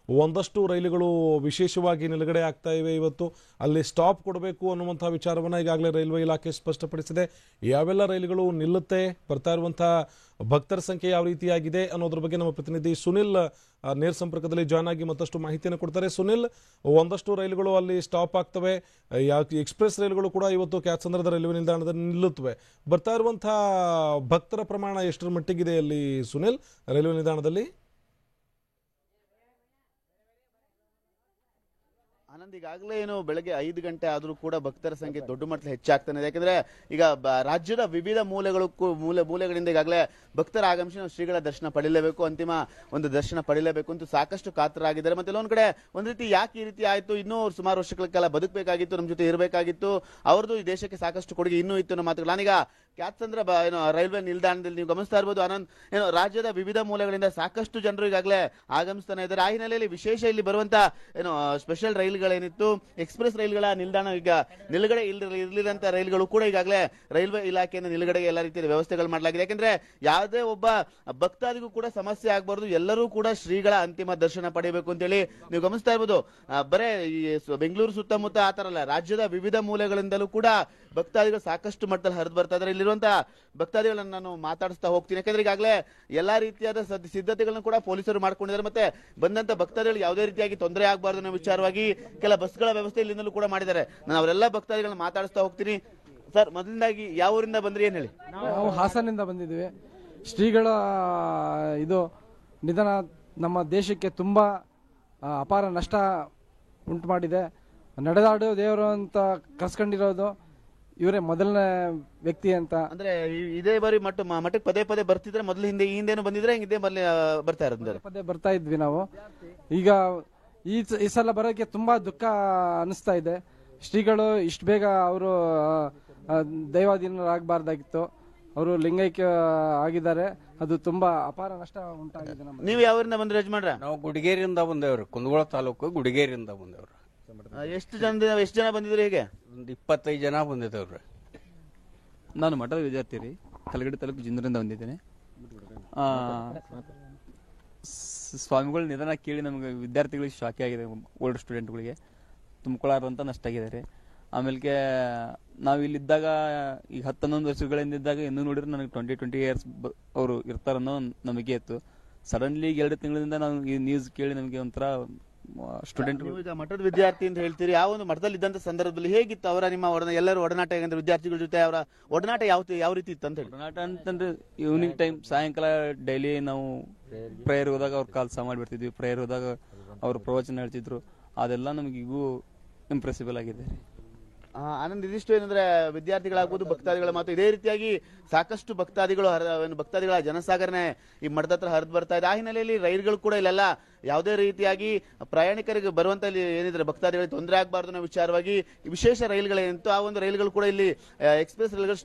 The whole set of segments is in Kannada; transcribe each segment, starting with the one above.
ಒಂದಷ್ಟು ರೈಲುಗಳು ವಿಶೇಷವಾಗಿ ನಿಲುಗಡೆ ಆಗ್ತಾ ಇವೆ. ಇವತ್ತು ಅಲ್ಲಿ ಸ್ಟಾಪ್ ಕೊಡಬೇಕು ಅನ್ನುವಂಥ ವಿಚಾರವನ್ನು ಈಗಾಗಲೇ ರೈಲ್ವೆ ಇಲಾಖೆ ಸ್ಪಷ್ಟಪಡಿಸಿದೆ. ಯಾವೆಲ್ಲ ರೈಲುಗಳು ನಿಲ್ಲುತ್ತೆ, ಬರ್ತಾ ಇರುವಂಥ ಭಕ್ತರ ಸಂಖ್ಯೆ ಯಾವ ರೀತಿಯಾಗಿದೆ ಅನ್ನೋದ್ರ ಬಗ್ಗೆ ನಮ್ಮ ಪ್ರತಿನಿಧಿ ಸುನಿಲ್ ನೇರ ಸಂಪರ್ಕದಲ್ಲಿ ಜಾಯ್ನ್ ಆಗಿ ಮತ್ತಷ್ಟು ಮಾಹಿತಿಯನ್ನು ಕೊಡ್ತಾರೆ. ಸುನಿಲ್, ಒಂದಷ್ಟು ರೈಲುಗಳು ಅಲ್ಲಿ ಸ್ಟಾಪ್ ಆಗ್ತವೆ, ಎಕ್ಸ್ಪ್ರೆಸ್ ರೈಲುಗಳು ಕೂಡ ಇವತ್ತು ಕ್ಯಾತ್ಸಂದ್ರದ ರೈಲ್ವೆ ನಿಲ್ದಾಣದಲ್ಲಿ ನಿಲ್ಲುತ್ತವೆ. ಬರ್ತಾ ಇರುವಂತಹ ಭಕ್ತರ ಪ್ರಮಾಣ ಎಷ್ಟರ ಮಟ್ಟಿಗಿದೆ ಅಲ್ಲಿ ಸುನಿಲ್ ರೈಲ್ವೆ ನಿಲ್ದಾಣದಲ್ಲಿ? ಆನಂದ್, ಈಗಾಗಲೇ ಏನು ಬೆಳಗ್ಗೆ 5 ಗಂಟೆ ಆದರೂ ಕೂಡ ಭಕ್ತರ ಸಂಖ್ಯೆ ದೊಡ್ಡ ಮಟ್ಟದಲ್ಲಿ ಹೆಚ್ಚಾಗ್ತಾನೆ ಇದೆ. ಯಾಕಂದ್ರೆ ಈಗ ರಾಜ್ಯದ ವಿವಿಧ ಮೂಲೆಗಳಿಂದ ಈಗಾಗಲೇ ಭಕ್ತರ ಆಗಮಿಸಿ ಶ್ರೀಗಳ ದರ್ಶನ ಪಡಿಲೇಬೇಕು, ಅಂತಿಮ ಒಂದು ದರ್ಶನ ಪಡಿಲೇಬೇಕು ಅಂತ ಸಾಕಷ್ಟು ಕಾತರಾಗಿದ್ದಾರೆ. ಮತ್ತೆ ಎಲ್ಲೊಂದ್ ಕಡೆ ಒಂದ್ ರೀತಿ ಯಾಕೆ ಈ ರೀತಿ ಆಯ್ತು, ಇನ್ನೂ ಸುಮಾರು ವರ್ಷಗಳ ಕಾಲ ಬದುಕಬೇಕಾಗಿತ್ತು, ನಮ್ಮ ಜೊತೆ ಇರಬೇಕಾಗಿತ್ತು, ಅವ್ರದ್ದು ಈ ದೇಶಕ್ಕೆ ಸಾಕಷ್ಟು ಕೊಡುಗೆ ಇನ್ನೂ ಇತ್ತು ಅನ್ನೋ ಮಾತುಗಳು. ನಾನೀಗ ಕ್ಯಾತ್ಸಂದ್ರ ರೈಲ್ವೆ ನಿಲ್ದಾಣದಲ್ಲಿ ನೀವು ಗಮನಿಸ್ತಾ ಇರ್ಬೋದು ಆನಂದ್, ಏನು ರಾಜ್ಯದ ವಿವಿಧ ಮೂಲೆಗಳಿಂದ ಸಾಕಷ್ಟು ಜನರು ಈಗಾಗಲೇ ಆಗಮಿಸ್ತಾನೆ ಇದ್ದಾರೆ. ಆ ಹಿನ್ನೆಲೆಯಲ್ಲಿ ವಿಶೇಷ ಇಲ್ಲಿ ಬರುವಂತ ಏನು ಸ್ಪೆಷಲ್ ರೈಲುಗಳೇನಿತ್ತು, ಎಕ್ಸ್ಪ್ರೆಸ್ ರೈಲುಗಳ ನಿಲ್ದಾಣ ಈಗ ನಿಲುಗಡೆ ಇರಲಿರಂತ ರೈಲುಗಳು ಕೂಡ ಈಗಾಗಲೇ ರೈಲ್ವೆ ಇಲಾಖೆಯಿಂದ ನಿಲುಗಡೆಗೆ ಎಲ್ಲ ರೀತಿಯ ವ್ಯವಸ್ಥೆಗಳು ಮಾಡಲಾಗಿದೆ. ಯಾಕಂದ್ರೆ ಯಾವುದೇ ಒಬ್ಬ ಭಕ್ತಾದಿಗೂ ಕೂಡ ಸಮಸ್ಯೆ ಆಗಬಾರ್ದು, ಎಲ್ಲರೂ ಕೂಡ ಶ್ರೀಗಳ ಅಂತಿಮ ದರ್ಶನ ಪಡೆಯಬೇಕು ಅಂತೇಳಿ ನೀವು ಗಮನಿಸ್ತಾ ಇರ್ಬೋದು. ಬರೇ ಈ ಬೆಂಗಳೂರು ಸುತ್ತಮುತ್ತ ಆತರ ಅಲ್ಲ, ರಾಜ್ಯದ ವಿವಿಧ ಮೂಲೆಗಳಿಂದಲೂ ಕೂಡ ಭಕ್ತಾದಿಗಳು ಸಾಕಷ್ಟು ಮಟ್ಟದಲ್ಲಿ ಹರಿದು ಬರ್ತಾ ಇದ್ದಾರೆ. ಇಲ್ಲಿರುವಂತಹ ಭಕ್ತಾದಿಗಳನ್ನು ನಾನು ಮಾತಾಡಿಸ್ತಾ ಹೋಗ್ತೀನಿ. ಯಾಕಂದ್ರೆ ಈಗಾಗಲೇ ಎಲ್ಲಾ ರೀತಿಯಾದ ಸಿದ್ಧತೆಗಳನ್ನು ಕೂಡ ಪೊಲೀಸರು ಮಾಡ್ಕೊಂಡಿದ್ದಾರೆ. ಮತ್ತೆ ಬಂದಂತ ಭಕ್ತಾದಿಗಳು ಯಾವುದೇ ರೀತಿಯಾಗಿ ತೊಂದರೆ ಆಗಬಾರ್ದು ಅನ್ನೋ ವಿಚಾರವಾಗಿ ಕೆಲ ಬಸ್ಗಳ ವ್ಯವಸ್ಥೆ ಇಲ್ಲಿಂದಲೂ ಕೂಡ ಮಾಡಿದ್ದಾರೆ. ನಾನು ಅವರೆಲ್ಲ ಭಕ್ತಾದಿಗಳನ್ನ ಮಾತಾಡಿಸ್ತಾ ಹೋಗ್ತೀನಿ. ಸರ್, ಮೊದಲನೇದಾಗಿ ಯಾವ ಊರಿಂದ ಬಂದ್ರಿ, ಏನ್ ಹೇಳಿ? ನಾವು ಹಾಸನಿಂದ ಬಂದಿದ್ದೀವಿ. ಶ್ರೀಗಳ ಇದು ನಿಧನ ನಮ್ಮ ದೇಶಕ್ಕೆ ತುಂಬಾ ಅಪಾರ ನಷ್ಟ ಉಂಟು ಮಾಡಿದೆ. ನಡೆದಾಡು ದೇವರು ಅಂತ ಕರ್ಸ್ಕೊಂಡಿರೋದು ಇವರೇ ಮೊದಲನೇ ವ್ಯಕ್ತಿ ಅಂತ. ಅಂದ್ರೆ ಇದೇ ಬಾರಿ ಮಠಕ್ಕೆ ಪದೇ ಪದೇ ಬರ್ತಿದ್ರೆ, ಮೊದಲು ಹಿಂದೇನು ಬಂದಿದ್ರೆ ಹಿಂದೆ ಬರ್ತಾ ಇರೋದು ಪದೇ ಬರ್ತಾ ಇದ್ವಿ ನಾವು. ಈಗ ಈ ಸಲ ಬರೋಕೆ ತುಂಬಾ ದುಃಖ ಅನಿಸ್ತಾ ಇದೆ. ಶ್ರೀಗಳು ಇಷ್ಟು ಬೇಗ ಅವರು ದೈವಾಧೀನರಾಗಬಾರ್ದಾಗಿತ್ತು. ಅವರು ಲಿಂಗೈಕ್ಯ ಆಗಿದ್ದಾರೆ. ಅದು ತುಂಬಾ ಅಪಾರ ನಷ್ಟ ಉಂಟಾಗಿದೆ. ನೀವು ಯಾವರಿಂದ ಬಂದ್ರೆ ಯಜಮಾನ್ರ? ನಾವು ಗುಡಿಗೇರಿಯಿಂದ ಬಂದೇವ್ರಿ, ಕುಂದಗೋಳ ತಾಲೂಕು ಗುಡಿಗೇರಿಯಿಂದ ಬಂದೇವ್ರಿ. ಎಷ್ಟು ಜನ ಬಂದಿದ್ರಿ? ಹೇಗೆ? ಒಂದು 25 ಜನ ಬಂದಿದ್ದೇವ್ರಿ. ನಾನು ಮಠದ ವಿದ್ಯಾರ್ಥಿ ರೀ, ಕಲಗಡಿ ತಾಲೂಕು ಜಿಂದ್ರಿಂದ ಬಂದಿದ್ದೇನೆ. ಸ್ವಾಮಿಗಳ ನಿಧನ ಕೇಳಿ ನಮಗೆ ವಿದ್ಯಾರ್ಥಿಗಳಿಗೆ ಶಾಕ್ ಆಗಿದೆ, ಓಲ್ಡ್ ಸ್ಟೂಡೆಂಟ್ಗಳಿಗೆ ತುಂಬಿಕೊಳ್ಳಾರಂತ ನಷ್ಟ ಆಗಿದೆ ರೀ. ಆಮೇಲೆ ನಾವು ಇಲ್ಲಿದ್ದಾಗ ಈಗ 10-11 ವರ್ಷಗಳಿಂದಿದ್ದಾಗ ಇನ್ನೂ ನೋಡಿದ್ರೆ ನನಗೆ 20 ಇಯರ್ಸ್ ಅವರು ಇರ್ತಾರನ್ನೋ ನಂಬಿಕೆ ಇತ್ತು. ಸಡನ್ಲಿ 2 ತಿಂಗಳಿಂದ ನಾವು ಈ ನ್ಯೂಸ್ ಕೇಳಿ ನಮಗೆ ಒಂಥರ ಸ್ಟೂಡೆಂಟ್. ಈಗ ಮಠದ ವಿದ್ಯಾರ್ಥಿ ಅಂತ ಹೇಳ್ತೀರಿ, ಯಾವ ಒಂದು ಮಠದಲ್ಲಿ ಇದ್ದಂತ ಸಂದರ್ಭದಲ್ಲಿ ಹೇಗಿತ್ತು ಅವರ ನಿಮ್ಮ ಎಲ್ಲರೂ ಒಡನಾಟ? ಹೇಗಂದ್ರೆ ವಿದ್ಯಾರ್ಥಿಗಳ ಜೊತೆ ಅವರ ಒಡನಾಟ ಯಾವ ರೀತಿ ಇತ್ತು ಅಂತ ಹೇಳಿ? ಒಡನಾಟ ಅಂತಂದ್ರೆ ಈವ್ನಿಂಗ್ ಟೈಮ್ ಸಾಯಂಕಾಲ ಡೈಲಿ ನಾವು ಪ್ರೇಯರ್ ಹೋದಾಗ ಅವ್ರ ಕಾಲ್ಸ ಮಾಡಿಬಿಡ್ತಿದ್ವಿ. ಪ್ರೇಯರ್ ಹೋದಾಗ ಅವ್ರು ಪ್ರವಚನ ಹೇಳ್ತಿದ್ರು. ಅದೆಲ್ಲ ನಮಗೀಗೂ ಇಂಪ್ರೆಸಿಬಲ್ ಆಗಿದೆ. ಆನಂದ್, ಇದಿಷ್ಟು ಏನಂದ್ರೆ ವಿದ್ಯಾರ್ಥಿಗಳಾಗ್ಬೋದು, ಭಕ್ತಾದಿಗಳ ಮಾತು ಇದೇ ರೀತಿಯಾಗಿ ಸಾಕಷ್ಟು ಭಕ್ತಾದಿಗಳ ಜನಸಾಗರನೆ ಈ ಮಠದ ಹತ್ರ ಹರಿದು ಬರ್ತಾ ಇದೆ. ಆ ಹಿನ್ನೆಲೆಯಲ್ಲಿ ರೈಲುಗಳು ಕೂಡ ಇಲ್ಲೆಲ್ಲ ಯಾವುದೇ ರೀತಿಯಾಗಿ ಪ್ರಯಾಣಿಕರಿಗೆ ಬರುವಂತ ಏನಿದ್ರೆ ಭಕ್ತಾದಿಗಳಿಗೆ ತೊಂದರೆ ಆಗಬಾರ್ದು ಅನ್ನೋ ವಿಚಾರವಾಗಿ ವಿಶೇಷ ರೈಲುಗಳೇನಿತ್ತು, ಆ ಒಂದು ರೈಲುಗಳು ಕೂಡ ಇಲ್ಲಿ ಎಕ್ಸ್ಪ್ರೆಸ್ ರೈಲುಗಳು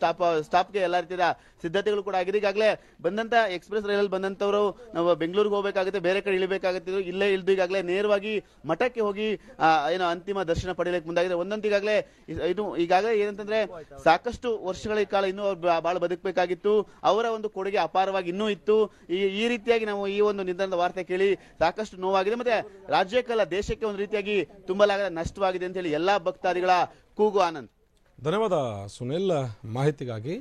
ಸ್ಟಾಪ್ಗೆ ಎಲ್ಲ ರೀತಿಯ ಸಿದ್ಧತೆಗಳು ಕೂಡ ಆಗಿದೆ. ಈಗಾಗಲೇ ಬಂದಂತ ಎಕ್ಸ್ಪ್ರೆಸ್ ರೈಲಲ್ಲಿ ಬಂದಂತವರು ನಾವು ಬೆಂಗಳೂರಿಗೆ ಹೋಗಬೇಕಾಗುತ್ತೆ, ಬೇರೆ ಕಡೆ ಇಳಿಬೇಕಾಗುತ್ತೆ, ಇಲ್ಲೇ ಇಳಿದು ಈಗಾಗಲೇ ನೇರವಾಗಿ ಮಠಕ್ಕೆ ಹೋಗಿ ಏನೋ ಅಂತಿಮ ದರ್ಶನ ಪಡೆಯಲಿಕ್ಕೆ ಮುಂದಾಗಿದೆ. ಒಂದಂತ ಈಗಾಗಲೇ ಏನಂತಂದ್ರೆ ಸಾಕಷ್ಟು ವರ್ಷಗಳ ಕಾಲ ಇನ್ನೂ ಬಹಳ ಬದುಕಬೇಕಾಗಿತ್ತು, ಅವರ ಒಂದು ಕೊಡುಗೆ ಅಪಾರವಾಗಿ ಇನ್ನೂ ಇತ್ತು. ಈ ರೀತಿಯಾಗಿ ನಾವು ಈ ಒಂದು ನಿಧನದ ವಾರ್ತೆ ಕೇಳಿ ಸಾಕಷ್ಟು ನೋವಾಗಿದೆ. ಮತ್ತೆ ರಾಜ್ಯಕ್ಕಲ್ಲ ದೇಶಕ್ಕೆ ಒಂದು ರೀತಿಯಾಗಿ ತುಂಬಲಾಗದ ನಷ್ಟವಾಗಿದೆ ಅಂತ ಹೇಳಿ ಎಲ್ಲಾ ಭಕ್ತಾದಿಗಳ ಕೂಗು. ಆನಂದ್, ಧನ್ಯವಾದ ಸುನಿಲ್ ಮಾಹಿತಿಗಾಗಿ.